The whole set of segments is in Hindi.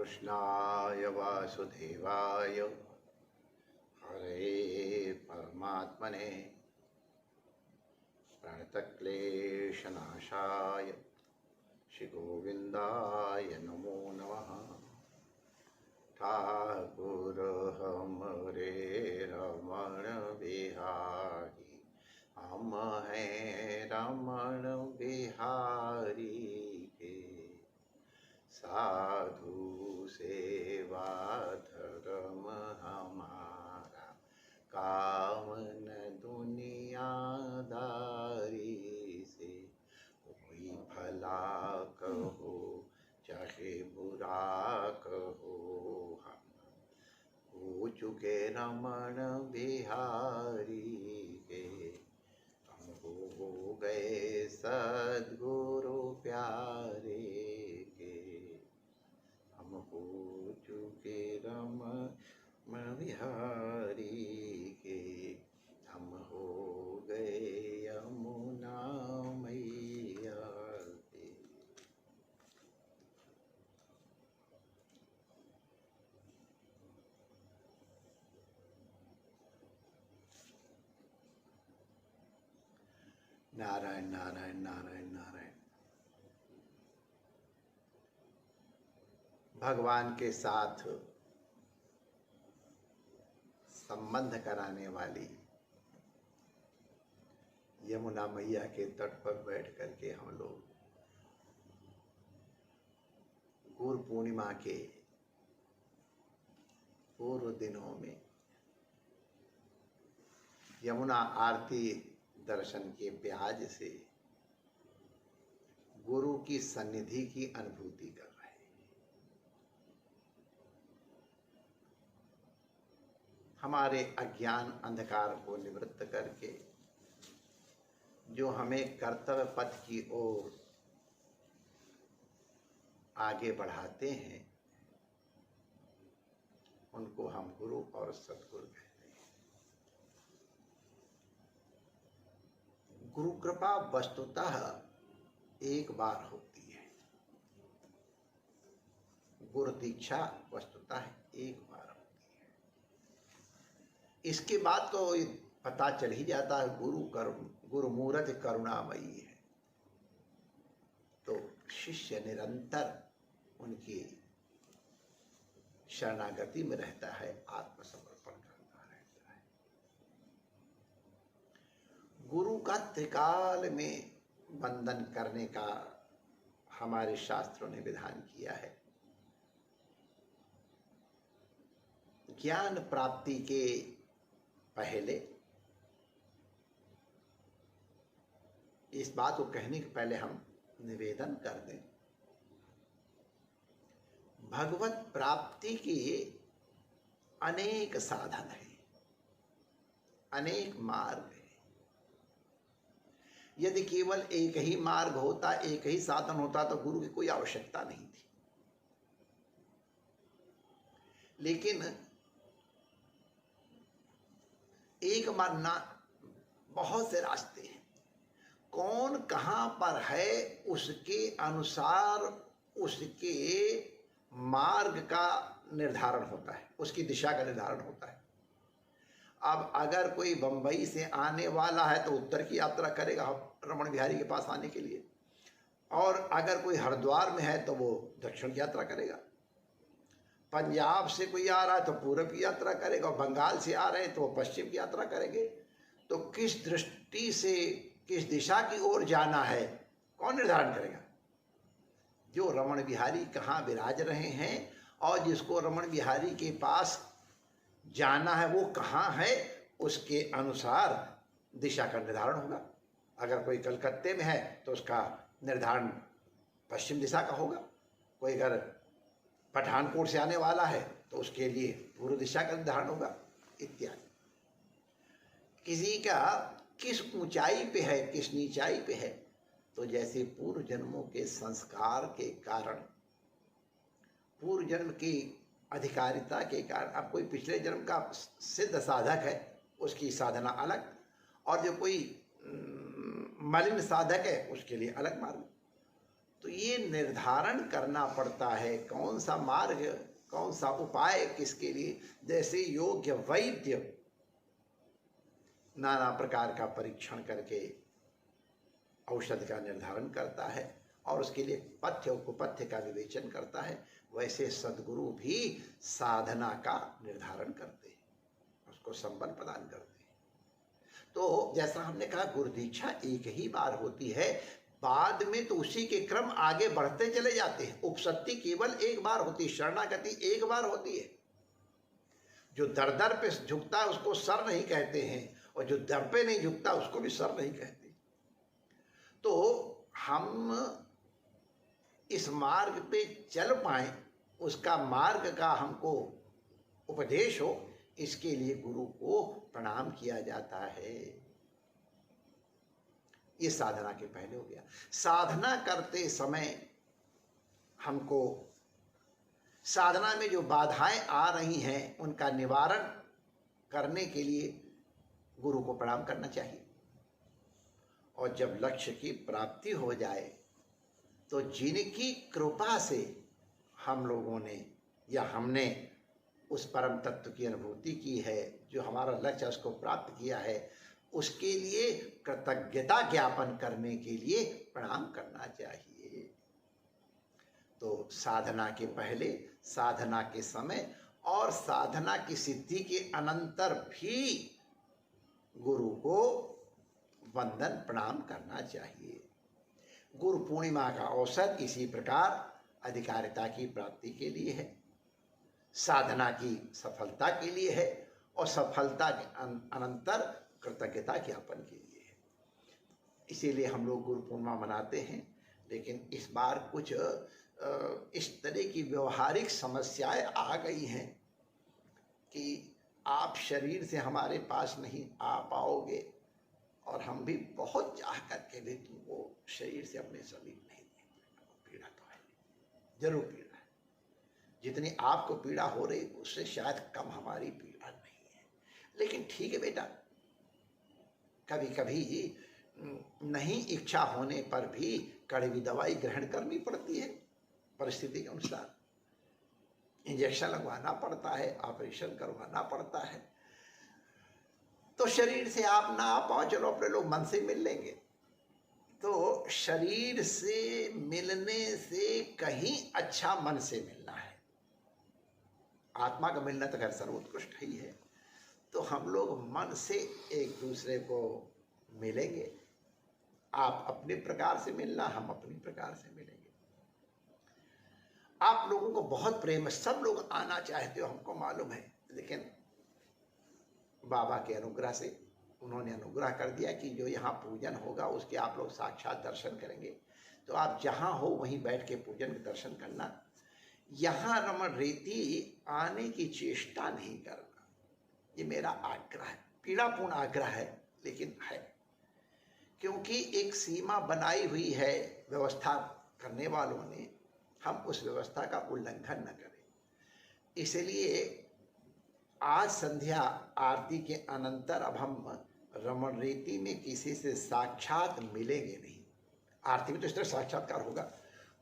कृष्णाय वासुदेवाय हरे परमात्मने प्रणतक्लेशनाशाय श्रीगोविन्दाय नमो नमः। ठाकुर हमरे रमण बिहारी, हम हैं रमण बिहारी के। साधु सेवा धर्म हमारा, काम न दुनियादारी से। कोई भला कहो चाहे बुरा कहो, हम हो चुके रमण बिहारी के। हम हो गए सद्गुरु प्यारे के, हम हो चुके रमण बिहारी के। हम हो गए यमुना मैया के। नारायण नारायण नारायण नारायण। भगवान के साथ संबंध कराने वाली यमुना मैया के तट पर बैठ करके हम लोग गुरु पूर्णिमा के पूर्व दिनों में यमुना आरती दर्शन के ब्याज से गुरु की सन्निधि की अनुभूति कर रहे हैं। हमारे अज्ञान अंधकार को निवृत्त करके जो हमें कर्तव्य पथ की ओर आगे बढ़ाते हैं, उनको हम गुरु और सद्गुरु कहते हैं। गुरु कृपा वस्तुतः एक बार होती है, गुरु दीक्षा वस्तुतः एक बार होती है। इसके बाद तो पता चल ही जाता है गुरु मूरत करुणामयी है। तो शिष्य निरंतर उनकी शरणागति में रहता है, आत्मसमर्पण करता रहता है। गुरु का त्रिकाल में वंदन करने का हमारे शास्त्रों ने विधान किया है। ज्ञान प्राप्ति के पहले, इस बात को कहने के पहले हम निवेदन कर दें, भगवत प्राप्ति के अनेक साधन हैं, अनेक मार्ग हैं। यदि केवल एक ही मार्ग होता, एक ही साधन होता तो गुरु की कोई आवश्यकता नहीं थी। लेकिन एक मानना बहुत से रास्ते हैं। कौन कहाँ पर है उसके अनुसार उसके मार्ग का निर्धारण होता है, उसकी दिशा का निर्धारण होता है। अब अगर कोई बंबई से आने वाला है तो उत्तर की यात्रा करेगा रमण बिहारी के पास आने के लिए, और अगर कोई हरिद्वार में है तो वो दक्षिण की यात्रा करेगा। पंजाब से कोई आ रहा है तो पूर्व की यात्रा करेगा, और बंगाल से आ रहे हैं तो वो पश्चिम की यात्रा करेंगे। तो किस दृष्टि से, किस दिशा की ओर जाना है, कौन निर्धारण करेगा? जो रमण बिहारी कहाँ विराज रहे हैं और जिसको रमण बिहारी के पास जाना है वो कहाँ है, उसके अनुसार दिशा का निर्धारण होगा। अगर कोई कलकत्ते में है तो उसका निर्धारण पश्चिम दिशा का होगा। कोई अगर पठानकोट से आने वाला है तो उसके लिए पूर्व दिशा का निर्धारण होगा, इत्यादि। किसी का किस ऊंचाई पे है, किस नीचाई पे है, तो जैसे पूर्व जन्मों के संस्कार के कारण, पूर्व जन्म की अधिकारिता के कारण, अब कोई पिछले जन्म का सिद्ध साधक है उसकी साधना अलग, और जो कोई मलिन साधक है उसके लिए अलग मार्ग। तो ये निर्धारण करना पड़ता है कौन सा मार्ग, कौन सा उपाय किसके लिए। जैसे योग्य वैद्य नाना प्रकार का परीक्षण करके औषध का निर्धारण करता है और उसके लिए पथ्य और कुपथ्य का विवेचन करता है, वैसे सद्गुरु भी साधना का निर्धारण करते हैं, उसको संबल प्रदान करते हैं। तो जैसा हमने कहा गुरु दीक्षा एक ही बार होती है, बाद में तो उसी के क्रम आगे बढ़ते चले जाते हैं। उपसत्ति केवल एक बार होती है, शरणागति एक बार होती है। जो दर दर पे झुकता है उसको सर नहीं कहते हैं, और जो दर पे नहीं झुकता उसको भी सर नहीं कहते। तो हम इस मार्ग पे चल पाए, उसका मार्ग का हमको उपदेश हो, इसके लिए गुरु को प्रणाम किया जाता है। ये साधना के पहले हो गया। साधना करते समय हमको साधना में जो बाधाएं आ रही हैं उनका निवारण करने के लिए गुरु को प्रणाम करना चाहिए। और जब लक्ष्य की प्राप्ति हो जाए तो जिनकी कृपा से हम लोगों ने या हमने उस परम तत्व की अनुभूति की है, जो हमारा लक्ष्य उसको प्राप्त किया है, उसके लिए कृतज्ञता ज्ञापन करने के लिए प्रणाम करना चाहिए। तो साधना के पहले, साधना के समय और साधना की सिद्धि के अनंतर भी गुरु को वंदन प्रणाम करना चाहिए। गुरु पूर्णिमा का अवसर इसी प्रकार अधिकारिता की प्राप्ति के लिए है, साधना की सफलता के लिए है और सफलता के अनंतर कृतज्ञता ज्ञापन के लिए है। इसीलिए हम लोग गुरु पूर्णिमा मनाते हैं। लेकिन इस बार कुछ इस तरह की व्यवहारिक समस्याएं आ गई हैं कि आप शरीर से हमारे पास नहीं आ पाओगे और हम भी बहुत चाह करके भी तुमको शरीर से अपने समीप नहीं देंगे। पीड़ा तो है, जरूर पीड़ा है। जितनी आपको पीड़ा हो रही उससे शायद कम हमारी पीड़ा नहीं है। लेकिन ठीक है बेटा, कभी कभी नहीं इच्छा होने पर भी कड़वी दवाई ग्रहण करनी पड़ती है, परिस्थिति के अनुसार इंजेक्शन लगवाना पड़ता है, ऑपरेशन करवाना पड़ता है। तो शरीर से आप ना आ पाओ, चलो अपने लोग मन से मिल लेंगे। तो शरीर से मिलने से कहीं अच्छा मन से मिलना है। आत्मा का मिलना तो खैर सर्वोत्कृष्ट ही है। तो हम लोग मन से एक दूसरे को मिलेंगे। आप अपने प्रकार से मिलना, हम अपनी प्रकार से मिलेंगे। आप लोगों को बहुत प्रेम है, सब लोग आना चाहते हो, हमको मालूम है। लेकिन बाबा के अनुग्रह से उन्होंने अनुग्रह कर दिया कि जो यहाँ पूजन होगा उसके आप लोग साक्षात दर्शन करेंगे। तो आप जहाँ हो वहीं बैठ के पूजन के दर्शन करना। यहाँ रमण रेती आने की चेष्टा नहीं करना, ये मेरा आग्रह है। पीड़ापूर्ण आग्रह है लेकिन है, क्योंकि एक सीमा बनाई हुई है व्यवस्था करने वालों ने, हम उस व्यवस्था का उल्लंघन न करें। इसलिए आज संध्या आरती के अनंतर अब हम रमण रेती में किसी से साक्षात मिलेंगे नहीं। आरती में तो इस तरह साक्षात्कार होगा।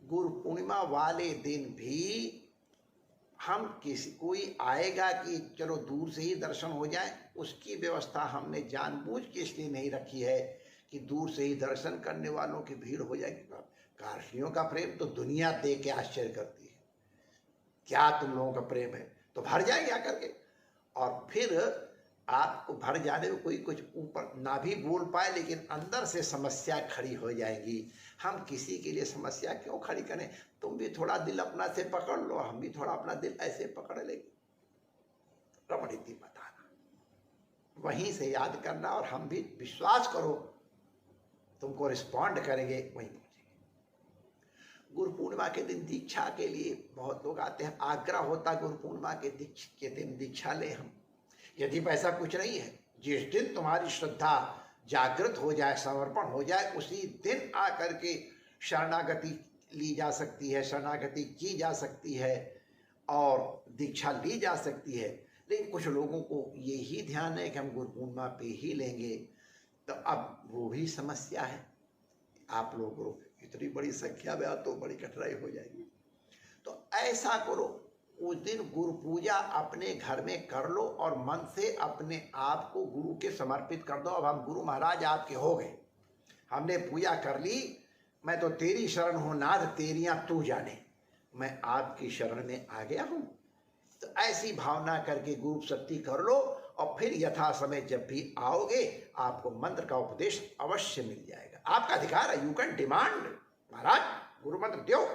गुरु पूर्णिमा वाले दिन भी हम कोई आएगा कि चलो दूर से ही दर्शन हो जाए, उसकी व्यवस्था हमने जानबूझ के इसलिए नहीं रखी है कि दूर से ही दर्शन करने वालों की भीड़ हो जाएगी। काशियों का प्रेम तो दुनिया देख के आश्चर्य करती है। क्या तुम लोगों का प्रेम है, तो भर जाएंगे आकर के। और फिर आपको भर जाने में कोई कुछ ऊपर ना भी बोल पाए, लेकिन अंदर से समस्या खड़ी हो जाएगी। हम किसी के लिए समस्या क्यों खड़ी करें? तुम भी थोड़ा दिल अपना से पकड़ लो, हम भी थोड़ा अपना दिल ऐसे पकड़ लेंगे। रमणीति बताना, वहीं से याद करना, और हम भी विश्वास करो तुमको रिस्पॉन्ड करेंगे, वहीं पहुंचेंगे। गुरु पूर्णिमा के दिन दीक्षा के लिए बहुत लोग आते हैं। आग्रह होता गुरु पूर्णिमा के दिन दीक्षा ले हम। यदि ऐसा कुछ नहीं है, जिस दिन तुम्हारी श्रद्धा जागृत हो जाए, समर्पण हो जाए, उसी दिन आकर के शरणागति ली जा सकती है, शरणागति की जा सकती है और दीक्षा ली जा सकती है। लेकिन कुछ लोगों को यही ध्यान है कि हम गुरु पूर्णिमा पे ही लेंगे, तो अब वो भी समस्या है। आप लोग इतनी बड़ी संख्या में तो बड़ी कठिनाई हो जाएगी। तो ऐसा करो, उस दिन गुरु पूजा अपने घर में कर लो और मन से अपने आप को गुरु के समर्पित कर दो। अब हम गुरु महाराज आपके हो गए, हमने पूजा कर ली, मैं तो तेरी शरण हूँ नाथ, तेरियां तू जाने, मैं आपकी शरण में आ गया हूँ। तो ऐसी भावना करके गुरु शक्ति कर लो और फिर यथा समय जब भी आओगे आपको मंत्र का उपदेश अवश्य मिल जाएगा। आपका अधिकार है, यू कैन डिमांड, महाराज गुरु मंत्र दो,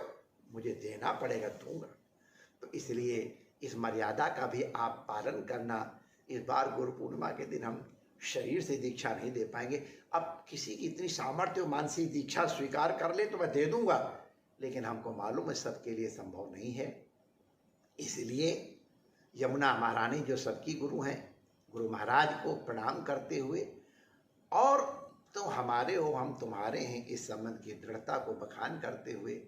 मुझे देना पड़ेगा, दूंगा। तो इसलिए इस मर्यादा का भी आप पालन करना। इस बार गुरु पूर्णिमा के दिन हम शरीर से दीक्षा नहीं दे पाएंगे। अब किसी की इतनी सामर्थ्य हो मानसिक दीक्षा स्वीकार कर ले तो मैं दे दूंगा, लेकिन हमको मालूम है सबके लिए संभव नहीं है। इसलिए यमुना महारानी जो सबकी गुरु हैं, गुरु महाराज को प्रणाम करते हुए और तुम हमारे हो हम तुम्हारे हैं इस संबंध की दृढ़ता को बखान करते हुए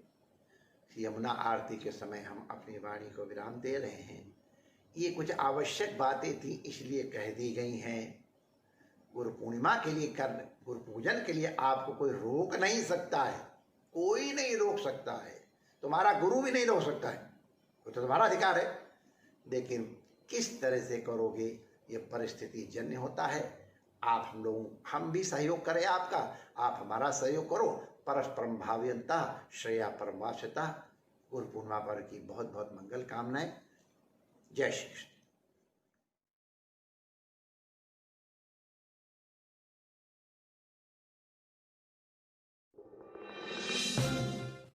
यमुना आरती के समय हम अपनी वाणी को विराम दे रहे हैं। ये कुछ आवश्यक बातें थी इसलिए कह दी गई हैं। गुरु पूर्णिमा के लिए गुरु पूजन के लिए आपको कोई रोक नहीं सकता है, कोई नहीं रोक सकता है, तुम्हारा गुरु भी नहीं रोक सकता है, वो तो तुम्हारा अधिकार है। लेकिन किस तरह से करोगे ये परिस्थिति जन्य होता है। आप हम भी सहयोग करें आपका, आप हमारा सहयोग करो। परस्परम भावयन्तः श्रेया परमाश्रितः। गुरु पूर्णिमा पर की बहुत बहुत मंगल कामनाएं। जय श्री कृष्ण।